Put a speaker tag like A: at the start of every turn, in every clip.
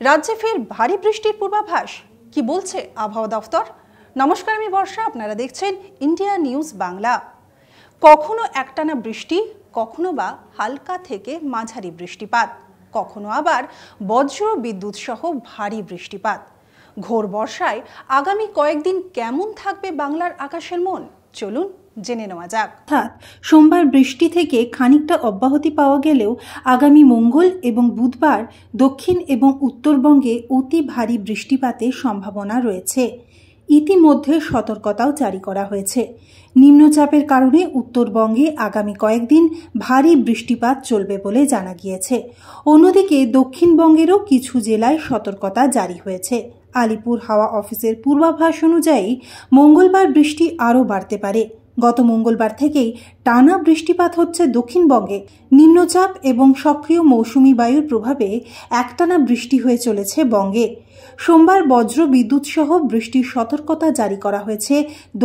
A: রাজ্যে ফের ভারী বৃষ্টির পূর্বাভাস কি বলছে আবহাওয়া দফতর। নমস্কার, আমি বর্ষা, আপনারা দেখছেন ইন্ডিয়া নিউজ বাংলা। কখনো একটানা বৃষ্টি, কখনো বা হালকা থেকে মাঝারি বৃষ্টিপাত, কখনো আবার বজ্র বিদ্যুৎ সহ ভারী বৃষ্টিপাত। ঘোর বর্ষায় আগামী কয়েকদিন কেমন থাকবে বাংলার আকাশের মন, চলুন জেনে নেওয়া যাক।
B: অর্থাৎ সোমবার বৃষ্টি থেকে খানিকটা অব্যাহতি পাওয়া গেলেও আগামী মঙ্গল এবং বুধবার দক্ষিণ এবং উত্তরবঙ্গে অতি ভারী বৃষ্টিপাতের সম্ভাবনা রয়েছে। ইতিমধ্যে সতর্কতাও জারি করা হয়েছে। নিম্নচাপের কারণে উত্তরবঙ্গে আগামী কয়েকদিন ভারী বৃষ্টিপাত চলবে বলে জানা গিয়েছে। অন্যদিকে দক্ষিণবঙ্গেরও কিছু জেলায় সতর্কতা জারি হয়েছে। আলিপুর হাওয়া অফিসের পূর্বাভাস অনুযায়ী মঙ্গলবার বৃষ্টি আরও বাড়তে পারে। গত মঙ্গলবার থেকেই টানা বৃষ্টিপাত হচ্ছে দক্ষিণবঙ্গে। নিম্নচাপ এবং সক্রিয় মৌসুমী বায়ুর প্রভাবে একটানা বৃষ্টি হয়ে চলেছে বঙ্গে। সোমবার বজ্র বিদ্যুৎ সহ বৃষ্টির সতর্কতা জারি করা হয়েছে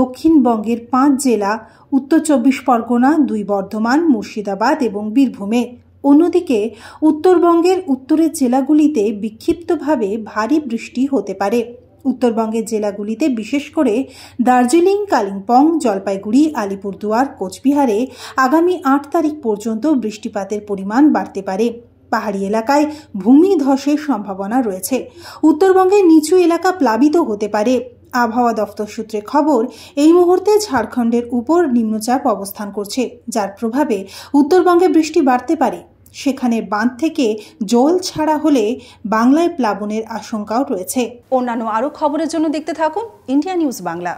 B: দক্ষিণবঙ্গের 5 জেলা, উত্তর 24 পরগনা, 2 বর্ধমান, মুর্শিদাবাদ এবং বীরভূমে। অন্যদিকে উত্তরবঙ্গের উত্তরের জেলাগুলিতে বিক্ষিপ্তভাবে ভারী বৃষ্টি হতে পারে। উত্তরবঙ্গের জেলাগুলিতে বিশেষ করে দার্জিলিং, কালিম্পং, জলপাইগুড়ি, আলিপুরদুয়ার, কোচবিহারে আগামী 8 তারিখ পর্যন্ত বৃষ্টিপাতের পরিমাণ বাড়তে পারে। পাহাড়ি এলাকায় ভূমিধসের সম্ভাবনা রয়েছে। উত্তরবঙ্গের নিচু এলাকা প্লাবিত হতে পারে। আবহাওয়া দফতর সূত্রে খবর, এই মুহূর্তে ঝাড়খণ্ডের উপর নিম্নচাপ অবস্থান করছে, যার প্রভাবে উত্তরবঙ্গে বৃষ্টি বাড়তে পারে। সেখানে বাঁধ থেকে জল ছাড়া হলে বাংলায় প্লাবনের আশঙ্কাও রয়েছে।
A: অন্যান্য আরও খবরের জন্য দেখতে থাকুন ইন্ডিয়া নিউজ বাংলা।